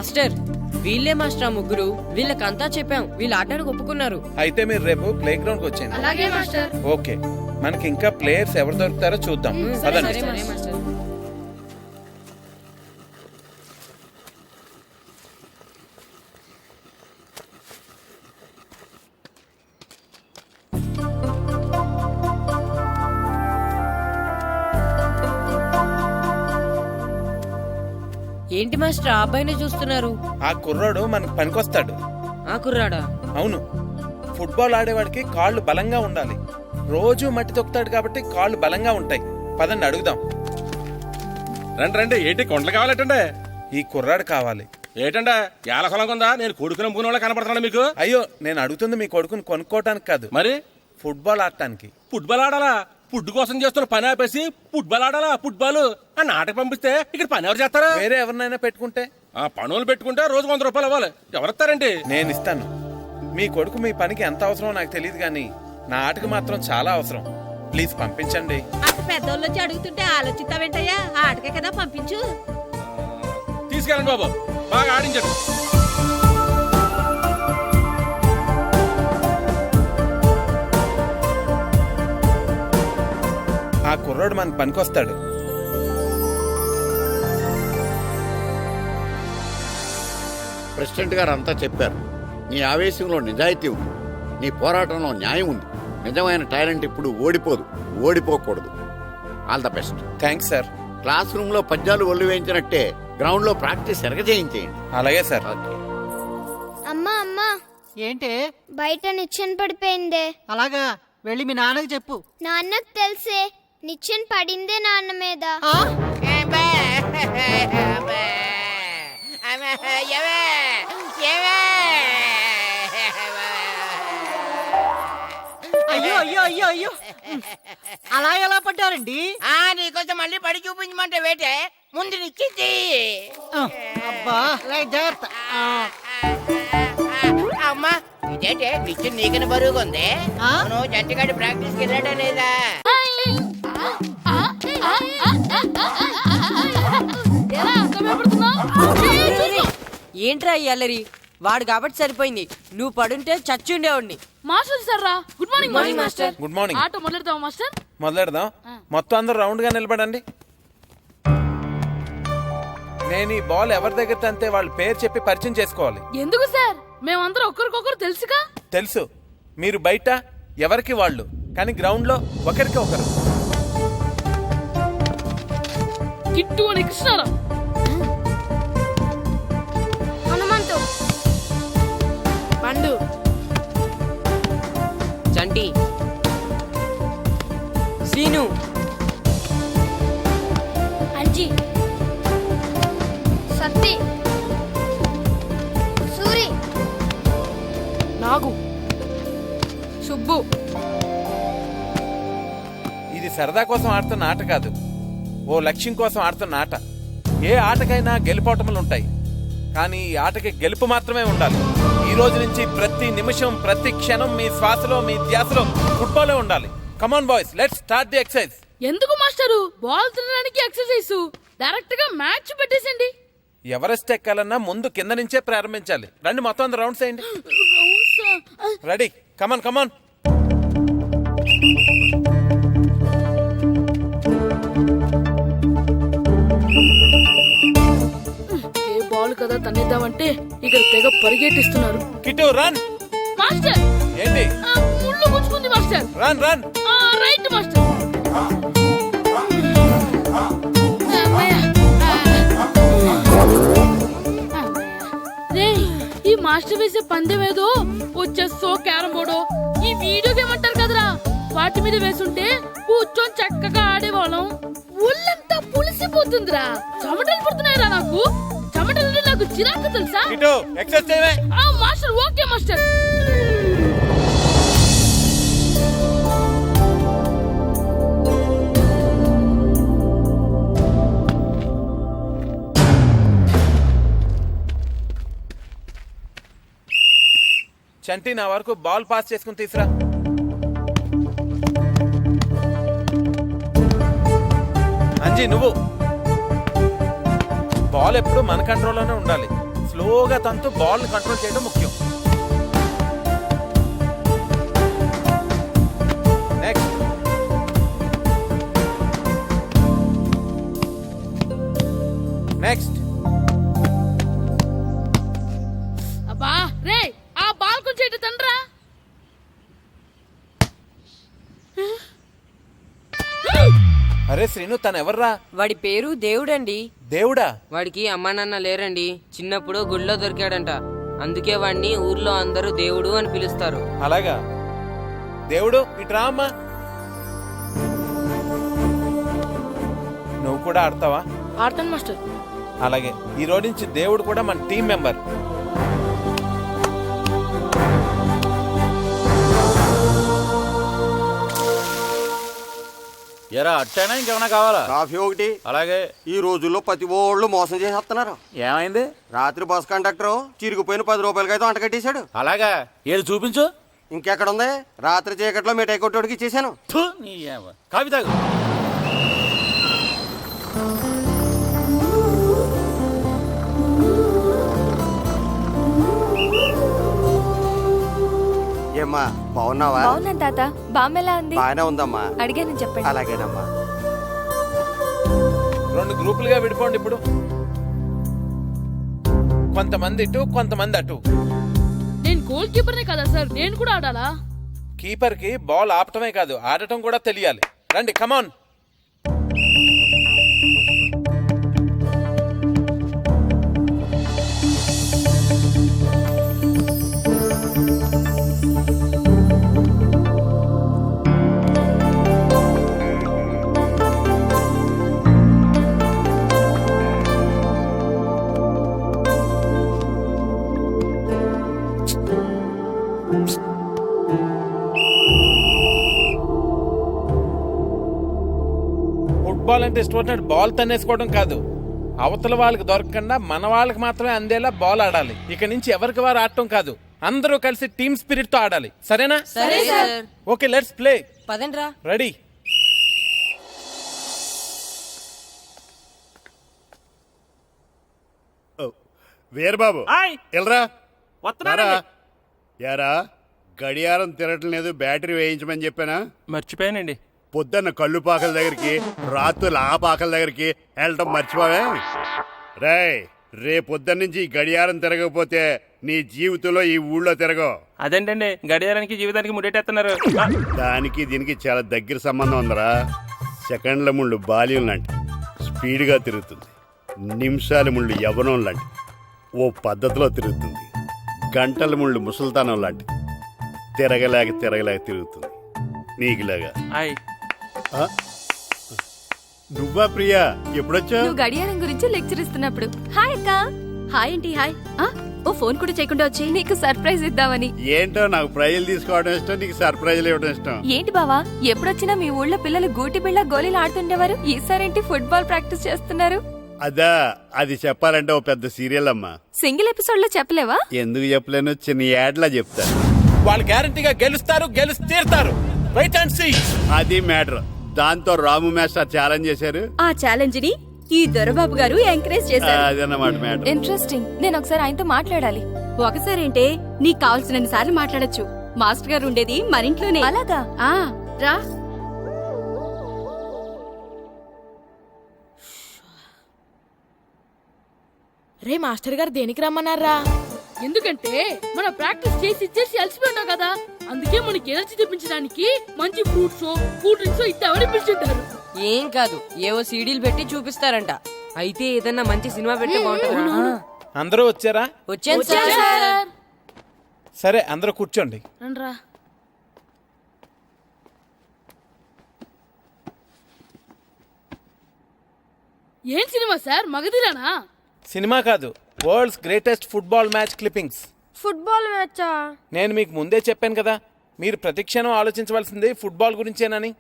Master వీళ్ళే master ముగ్గురు. వీళ్ళకంతా చెప్పాం, వీళ్ళు ఆడడానికి ఒప్పుకున్నారు. అయితే మీరు రేపు ప్లే గ్రౌండ్ కి వచ్చేయండి. అలాగే మాస్టర్. ఓకే, మనకి ఇంకా ప్లేయర్స్ ఎవరు దొరుకుతారో చూద్దాం. పదండి. సరే మాస్టర్. ఏంటి మాస్టర్ ఆ అబ్బాయిని చూస్తున్నారు? ఆ కుర్రాడు మనకు పనికొస్తాడు. ఆ కుర్రాడా? అవును, ఫుట్బాల్ ఆడేవాడికి కాళ్ళు బలంగా ఉండాలి. రోజు మట్టి తొక్కుతాడు కాబట్టి కాళ్ళు బలంగా ఉంటాయి. పదండి అడుగుదాం. రండి రండి. ఏంటి కొండలు కావాలటండే? ఈ కుర్రాడు కావాలి. ఏటండా ఏల కొలం ఉందా? నేను కొడుకుని మూడు వాళ్ళ కనపడుతున్నా మీకు. అయ్యో, నేను అడుగుతుంది మీ కొడుకుని కొనుక్కోవటానికి కాదు, మరి ఫుట్బాల్ ఆడటానికి. ఫుట్బాల్ ఆడాలా? ఫుడ్ కోసం చేస్తున్న పని ఆపేసి ఫుట్బాల్ ఆడాలా? ఫుట్బాల్ ఆ నాటకు పంపిస్తే ఇక్కడ పని ఎవరు చేస్తారా? వేరే ఎవరినైనా పెట్టుకుంటే. ఆ పనులు పెట్టుకుంటే రోజు 100 రూపాయలు అవ్వాలి. ఎవరిస్తారండి? నేను ఇస్తాను. మీ కొడుకు మీ పనికి ఎంత అవసరమో నాకు తెలియదు కానీ నా ఆటకు మాత్రం చాలా అవసరం. ప్లీజ్ పంపించండి. అంత పెద్దోళ్ళు వచ్చి అడుగుతుంటే ఆలోచిస్తావేంటయ్యా? ఆటకే కదా, పంపించు. తీసుకెళ్ళండి బాబు, బాగా ఆడించండి. ఆ కుర్రాడు మనకు పనికొస్తాడు. ప్రెసిడెంట్ గారు అంతా చెప్పారు. నీ ఆవేశంలో నిజాయితీ ఉంది, నీ పోరాటంలో న్యాయం ఉంది. నిజమైన టాలెంట్ ఇప్పుడు ఓడిపోదు, ఓడిపోకూడదు. All the best. Thanks sir. Classroom లో పద్యాలు ఒళ్ళు వేయించినట్టే గ్రౌండ్ లో ప్రాక్టీస్ ఎరగజేయించేయండి. అలాగే సార్. ఓకే. అమ్మా అమ్మా, ఏంటే? బయట నిచ్చెన పడిపోయిందే. అలాగా, వెళ్ళి మీ నాన్నకి చెప్పు. నాన్నకు తెలిసే, నిచ్చెన పడిందే నాన్న మీద. ఆ? అయ్యో అయ్యో అయ్యో అయ్యో, అలా ఎలా పడ్డారండి? నీకోసం మళ్ళీ పడి చూపించమంటే వేటే, ముందు నిచ్చింది. ఆ, అబ్బా, జాగ్రత్త. అమ్మా, ఇదేంటే నిచ్చిన నీకని బరువుగా ఉంది. ఆ? నువ్వు జంటగాడి ప్రాక్టీస్ కి వెళ్ళాడా లేదా? ఏంట్రా ఈ అల్లరి? వాడు కాబట్టి సరిపోయింది, నువ్వు పడుంటే చచ్చి ఉండేవాడిని. మాస్టర్ సార్ రా. Good morning master. Good morning. ఆటో మొదలెడతావా మాస్టర్? మొదలెడదాం. మొత్తం అందరూ రౌండ్ గా నిలబడండి. నేను ఈ బాల్ ఎవరి దగ్గర తంతే వాళ్ళ పేరు చెప్పి పరిచయం చేసుకోవాలి. ఎందుకు సార్? మేమందరం ఒకరికొకరు తెలుసుగా. తెలుసు, మీరు బయట ఎవరికి వాళ్ళు, కానీ గ్రౌండ్ లో ఒకరికి ఒకరు. కిట్టు అని కృష్ణారా. హనుమంతు, పండు, చంటి, సీను, అంజి, సత్తి, సూరి, నాగు, సుబ్బు. ఇది సరదా కోసం ఆడుతున్న ఆట కాదు, ఓ లక్ష్యం కోసం ఆడుతున్న ఆట. ఏ ఆటకైనా గెలుపోటములు ఉంటాయి, కానీ ఈ ఆటకి గెలుపు మాత్రమే ఉండాలి. ఈ రోజు నుంచి ప్రతి నిమిషం, ప్రతి క్షణం మీ శ్వాసలో, మీ ధ్యాసలో ఫుట్బాలే ఉండాలి. Come on boys, let's start the exercise. ఎందుకు మాస్టరు? బాల్ తినడానికి ఎక్సర్సైజ్, డైరెక్ట్ గా మ్యాచ్ పెట్టేసండి. ఎవరెస్ట్ ఎక్కాలన్నా ముందు కింద నుంచే ప్రారంభించాలి. రండి, మొత్తం అందరూ రౌండ్స్ వేయండి. రెడీ? కమాన్ కమాన్. ఏ బాల్ కదా తన్నిద్దామంటే ఇక్కడ తెగ పరిగెట్టిస్తున్నారు. Kit run. మాస్టర్, ఏంటి? ముళ్ళు గుచ్చుకుంది master. Run run. Right master. ఈ మాస్టర్ వేసే పందెం ఏదో వచ్చేస్తో క్యారం బోర్డు, ఈ వీడియో గేమ్ అంటారు కదరా, వాటి మీద వేసుంటే కూర్చొని చక్కగా ఆడేవాళ్ళం. ఒళ్ళంతా పులిసిపోతుందిరా, చెమటలు పడుతున్నాయిరా నాకు. చెమటలు నాకు చిరాకు తెలుసా? కిట్టు ఎక్సర్సైజ్ చేయవే. Master, okay master. చంటి, నా వరకు బాల్ పాస్ చేసుకుని తీసురా. అంజీ నువ్వు. బాల్ ఎప్పుడు మన కంట్రోల్లోనే ఉండాలి. స్లోగా తనతో బాల్ కంట్రోల్ చేయడం ముఖ్యం. నెక్స్ట్. నెక్స్ట్. అబ్బా రే ఆ బాల్ కొంచెం ఇటు తండ్రా. అరే శ్రీను, తను ఎవర్రా? వాడి పేరు దేవుడండి. దేవుడా? వాడికి అమ్మా నాన్న లేరండి. చిన్నప్పుడు గుళ్ళో దొరికాడంట. అందుకే వాడిని ఊర్లో అందరూ దేవుడు అని పిలుస్తారు. అలాగా? దేవుడు ఇట్రా అమ్మా. నువ్వు కూడా ఆడతావా? ఆడతాను మాస్టర్. అలాగే ఈ రోజు నుంచి దేవుడు కూడా మన టీం మెంబర్. ఎరా అట్టైనా ఇంకేమైనా కావాలా? కాఫీ ఒకటి. అలాగే. ఈ రోజుల్లో ప్రతి ఓళ్ళు మోసం చేసేస్తున్నారు. ఏమైంది? రాత్రి బస్ కండక్టర్ చిరిగిపోయిన 10 రూపాయలకైతే అంట కట్టేశాడు. అలాగా? ఏది చూపించు. ఇంకెక్కడుంది? రాత్రి చీకట్లో మిఠాయి కొట్టోడికి ఇచ్చేసాను. థు, నీ కాఫీ తాగు. ఏమ్మా బాగున్నావా? బాగున్నాను తాత. బామ్మెలా ఉంది? బాగానే ఉందమ్మా. అడిగాను చెప్పండి. అలాగేనమ్మా. 2 గ్రూపులుగా విడిపోండి. ఇప్పుడు కొంతమంది ఇటు, కొంతమంది అటు. నేను గోల్ కీపర్నే కదా సార్, నేను కూడా ఆడాలా? కీపర్ కి బాల్ ఆపటమే కాదు, ఆడటం కూడా తెలియాలి. రండి, కమాన్. ఫుట్బాల్ అంటే ఇష్టపడినట్టు బాల్ తన్నేసుకోవడం కాదు, అవతల వాళ్ళకి దొరకకుండా మన వాళ్ళకి మాత్రమే అందేలా బాల్ ఆడాలి. ఇక నుంచి ఎవరికి వారు ఆడటం కాదు, అందరూ కలిసి టీమ్ స్పిరిట్ తో ఆడాలి. సరేనా? సరే సార్. Okay, let's play. పదండ్రా. రెడీ. వీరబాబు ఎల్రా. వస్తున్నారా? యారా గడియారం తిరగటం లేదు, బ్యాటరీ వేయించమని చెప్పానా? మర్చిపోయానండి. పొద్దున్న కళ్ళు పాకల దగ్గరికి, రాత్రులు ఆ పాకల దగ్గరికి వెళ్ళటం మర్చిపోవే. రేపొద్దున్న నుంచి ఈ గడియారం తిరగకపోతే నీ జీవితంలో ఈ ఊళ్ళో తిరగవు. అదేంటండి గడియారానికి జీవితానికి ముడేటేస్తున్నారు. దానికి దీనికి చాలా దగ్గర సంబంధం ఉందరా. సెకండ్ల ముళ్ళు బాల్యం లాంటి స్పీడ్గా తిరుగుతుంది, నిమిషాల ముళ్ళు యవ్వనం లాంటి ఓ పద్ధతిలో తిరుగుతుంది, గంటల ముళ్ళు ముసల్తానం లాంటి తిరగలేక తిరుగుతుంది. నీకులాగా. నువ్వా ప్రియా? ఎప్పుడొచ్చా? నువ్వు గడియారం గురించి లెక్చర్ ఇస్తున్నప్పుడు. హాయ్ అక్క. హాయ్ ఏంటి హాయ్. ఓ ఫోన్ కూడా చేయకుండా వచ్చి నీకు సర్ప్రైజ్ ఇద్దామని. ఏంటో నాకు ప్రైజులు తీసుకోవడం ఇష్టం, నీకు సర్ప్రైజులు ఇవ్వడం ఇష్టం. ఏంటి బావా, ఎప్పుడొచ్చినా మీ ఊళ్ళో పిల్లలు గూటి బిళ్ళ గోళీలు ఆడుతుండేవారు, ఈసారేంటి ఫుట్బాల్ ప్రాక్టీస్ చేస్తున్నారు? అదా, అది చెప్పాలంటే ఓ పెద్ద సీరియల్ అమ్మా. సింగిల్ ఎపిసోడ్ లో చెప్పలేవా? ఎందుకు చెప్పలేను, చిన్న యాడ్లా చెప్తా. వాళ్ళు గ్యారంటీగా గెలుస్తారు, గెలిచి తీరుతారు. Wait and see. అది మ్యాటర్. దాంతో రాము మాస్టర్ ఛాలెంజ్ చేశారు. ఆ ఛాలెంజ్ ని ఈ దొరబాబు గారు ఎంకరేజ్ చేశారు. అదన్నమాట మ్యాటర్. ఇంట్రెస్టింగ్. నేను ఒకసారి ఆయనతో మాట్లాడాలి. ఒకసారి ఏంటే, నీకు కావాల్సిన సార్లు మాట్లాడొచ్చు. మాస్టర్ గారు ఉండేది మన ఇంట్లోనే. అలాగా? రా. రే మాస్టర్ గారు దేనికి రమ్మన్నారా? ఎందుకంటే మన ప్రాక్టీస్ చేసి అలసిపోయినావు కదా, అందుకే మనకి ఎనర్జీ తెప్పించడానికి మంచి ఫ్రూట్స్ కూల్ డ్రింక్స్ ఇద్దామని పిలిచింటారు. ఏం కాదు, ఏవో సీడీలు పెట్టి చూపిస్తారంట. అయితే ఏదన్నా మంచి సినిమా పెడితే బాగుంటుంది. అందరూ వచ్చారా? వచ్చాను సార్. సరే, అందరూ కూర్చోండి. రండ్రా. ఏం సినిమా సార్? మగధిరానా? సినిమా కాదు, world's greatest football match clippings. Football మ్యాచా? నేను మీకు ముందే చెప్పాను కదా, మీరు ప్రతిక్షణం ఆలోచించవలసింది ఫుట్బాల్ గురించేనని.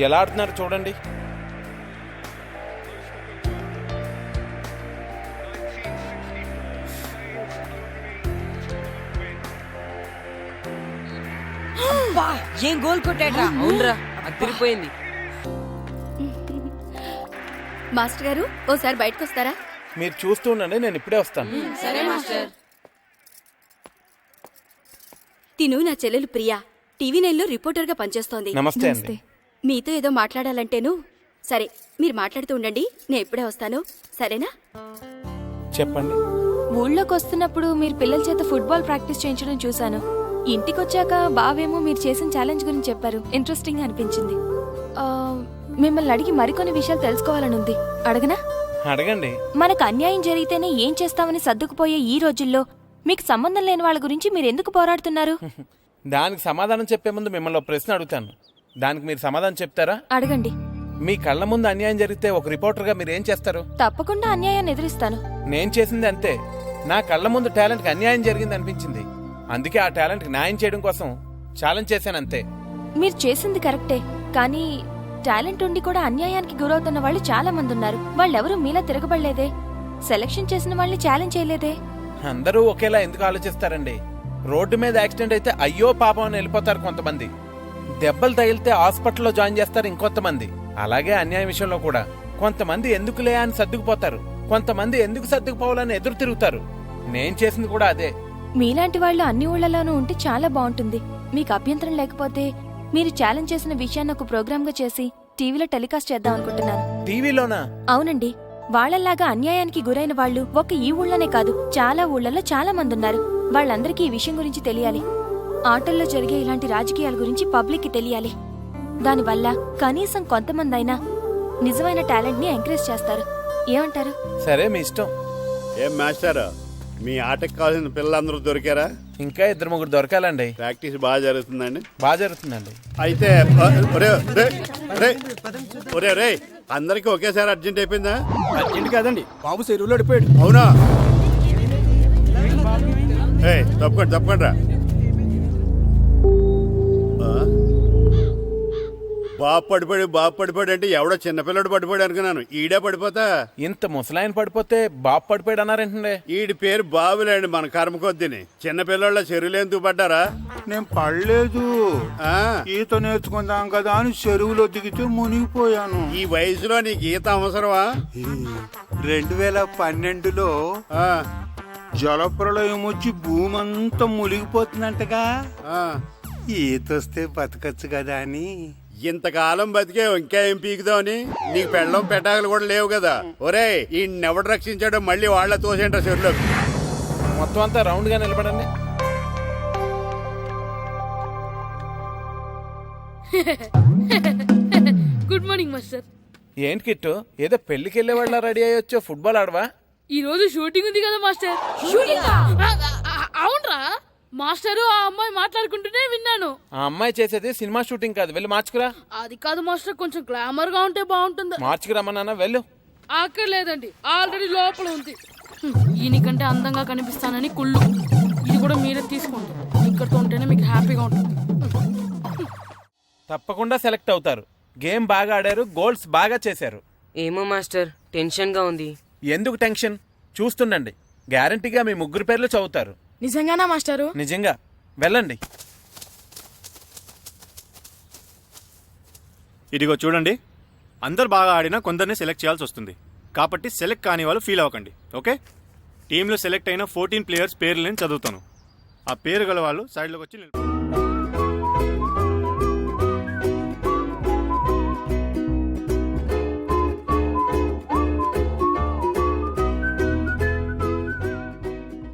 ఎలా ఆడుతున్నారు చూడండి. ఏం గోల్ కొట్టాడ్రా అవునరా అదిరిపోయింది. మాస్టర్ గారు ఓసారి బయటకు వస్తారా? మీరు చూస్తూ ఉండండి, నేను ఇప్పుడే వస్తాను. సరే మాస్టర్. తిను నా చెల్లెలు ప్రియా టీవీ 9లో రిపోర్టర్గా పనిచేస్తోంది. నమస్తే అండి. మీతో ఏదో మాట్లాడాలంటేను. సరే మీరు మాట్లాడుతూ ఉండండి, నేను ఇప్పుడే వస్తాను, సరేనా? చెప్పండి. ఊళ్ళోకి వస్తున్నప్పుడు మీరు పిల్లల చేత ఫుట్బాల్ ప్రాక్టీస్ చేయించడం చూశాను. ఇంటికొచ్చాక బావేమో మీరు చేసిన ఛాలెంజ్ గురించి చెప్పారు. ఇంట్రెస్టింగ్ అనిపించింది. మిమ్మల్ని అడిగి మరికొన్ని విషయాలు తెలుసుకోవాలని ఉంది. అడగనా? అడగండి. మనకు అన్యాయం జరిగితేనే ఏం చేస్తామని సర్దుకుపోయే ఈ రోజుల్లో మీకు సంబంధం లేని వాళ్ళ గురించి మీరు ఎందుకు పోరాడుతున్నారు? దానికి సమాధానం చెప్పే ముందు మిమ్మల్ని ఒక ప్రశ్న అడుగుతాను. దానికి మీరు సమాధానం చెప్తారా? అడగండి. మీ కళ్ళ ముందు అన్యాయం జరిగితే ఒక రిపోర్టర్గా మీరు ఏం చేస్తారు? తప్పకుండా అన్యాయాన్ని ఎదిరిస్తాను. నేను చేసింది అంతే. నా కళ్ళ ముందు టాలెంట్కి అన్యాయం జరిగింది అనిపించింది. అందుకే ఆ టాలెంట్కి న్యాయం చేయడం కోసం ఛాలెంజ్ చేశాను అంతే. మీరు చేసింది కరెక్టే, కానీ టాలెంట్ ఉండి కూడా అన్యాయానికి గురవుతున్న వాళ్ళు చాలా మంది ఉన్నారు. వాళ్ళెవరూ మీలా తిరగబడలేదే. సెలక్షన్ చేసిన వాళ్ళని ఛాలెంజ్ చేయలేదే. అందరూ ఒకేలా ఎందుకు ఆలోచిస్తారండి? రోడ్డు మీద యాక్సిడెంట్ అయితే అయ్యో పాపం అని వెళ్ళిపోతారు కొంతమంది. దెబ్బలు తగిలితే హాస్పిటల్లో జాయిన్ చేస్తారు ఇంకొంతమంది. అలాగే అన్యాయం విషయంలో కూడా కొంతమంది ఎందుకులే అని సర్దుకుపోతారు, కొంతమంది ఎందుకు సర్దుకుపోవాలని ఎదురు తిరుగుతారు. నేను చేసింది కూడా అదే. మీలాంటి వాళ్ళు అన్ని ఊళ్ళలోనూ ఉంటే చాలా బాగుంటుంది. మీకు అభ్యంతరం లేకపోతే మీరు ఛాలెంజ్ చేసిన విషయాన్ని ఒక ప్రోగ్రామ్ గా చేసి టీవీలో టెలికాస్ట్ చేద్దాం అనుకుంటున్నాను. టీవీలోనా? అవునండి. వాళ్ళలాగా అన్యాయానికి గురైన వాళ్ళు ఒక ఈ ఊళ్ళోనే కాదు, చాలా ఊళ్ళలో చాలా మంది ఉన్నారు. వాళ్ళందరికీ ఈ విషయం గురించి తెలియాలి. ఆటల్లో జరిగే ఇలాంటి రాజకీయాల గురించి పబ్లిక్ కి తెలియాలి. దానివల్ల కనీసం కొంతమంది అయినా నిజమైన టాలెంట్ ని ఎంకరేజ్ చేస్తారు. ఏమంటారు? సరే, మీ ఇష్టం. ఏం మాస్టర్, మీ ఆటకు కావాల్సిన పిల్లలందరూ దొరికారా? ఇంకా 2-3 దొరకాలండి. ప్రాక్టీస్ బాగా జరుగుతుందండి? బాగా జరుగుతుందండి. అయితే ఒరే అందరికి ఒకేసారి అర్జెంట్ అయిపోయిందా? అర్జెంట్ కాదండి, బాబు చెరువులో పడిపోయాడు. అవునా? తప్పకుండా రా. బాబు పడిపోయాడు అంటే ఎవడో చిన్నపిల్లడు పడిపోయాడు అనుకున్నాను. ఈడే పడిపోతా. ఇంత ముసలాయన పడిపోతే బాబు పడిపోయాడు అన్నారేంటండి? ఈడి పేరు బాబులేండి, మన కర్మ కొద్దిని. చిన్నపిల్లల చెరువులు ఎందుకు పడ్డారా? నేను పడలేదు, ఈత నేర్చుకుందాం కదా అని చెరువులో దిగితే మునిగిపోయాను. ఈ వయసులో నీకు ఈత అవసరమా? 2012లో జలప్రలయం వచ్చి భూమి అంతా మునిగిపోతుందంటగా. ఈతొస్తే బతకచ్చు కదా అని. ఇంతకాలం బతికే ఇంకా ఏం పీకుదామని? నీకు పెళ్ళం పెట్టాకలు కూడా లేవు కదా. ఒరే ఈ ఎవడు రక్షించాడో మళ్ళీ వాళ్ళ తోసేంటారు చెరువులో. మొత్తం అంతా రౌండ్ గా నిలబడండి. Good morning master. ఏంటి కిట్టు, ఏదో పెళ్లికి వెళ్ళే వాళ్ళ రెడీ అయ్యొచ్చో? ఫుట్బాల్ ఆడవా? ఈ రోజు షూటింగ్ ఉంది కదా మాస్టర్. అవునరా మాస్టర్, ఆ అమ్మాయి మాట్లాడుకుంటూనే విన్నాను. ఆ అమ్మాయి చేసేది సినిమా షూటింగ్ కాదు, వెళ్ళి మార్చుకురా. అది కాదు మాస్టర్, కొంచెం గ్లామర్ గా ఉంటే బాగుంటుంది. మార్చుకురమ్మన్నా, వెళ్ళు. అక్కర్లేదండి, ఆల్రెడీ లోపల ఉంది. ఈయనకంటే అందంగా కనిపిస్తానని కుళ్ళు. ఇది కూడా మీరే తీసుకోండి, ఇక్కడితో ఉంటేనే మీకు హ్యాపీగా ఉంటుంది. తప్పకుండా సెలెక్ట్ అవుతారు. గేమ్ బాగా ఆడారు, గోల్స్ బాగా చేశారు. ఏమో మాస్టర్, టెన్షన్ గా ఉంది. ఎందుకు టెన్షన్? చూస్తుండండి, గ్యారంటీగా మీ 3 పేర్లు చదువుతారు. నిజంగానా మాస్టారు? నిజంగా. వెళ్ళండి. ఇదిగో చూడండి, అందరు బాగా ఆడినా కొందరిని సెలెక్ట్ చేయాల్సి వస్తుంది. కాబట్టి సెలెక్ట్ కాని వాళ్ళు ఫీల్ అవ్వకండి, ఓకే? టీంలో సెలెక్ట్ అయిన 14 ప్లేయర్స్ పేర్లు నేను చదువుతాను. ఆ పేరు గల వాళ్ళు సైడ్లోకి వచ్చి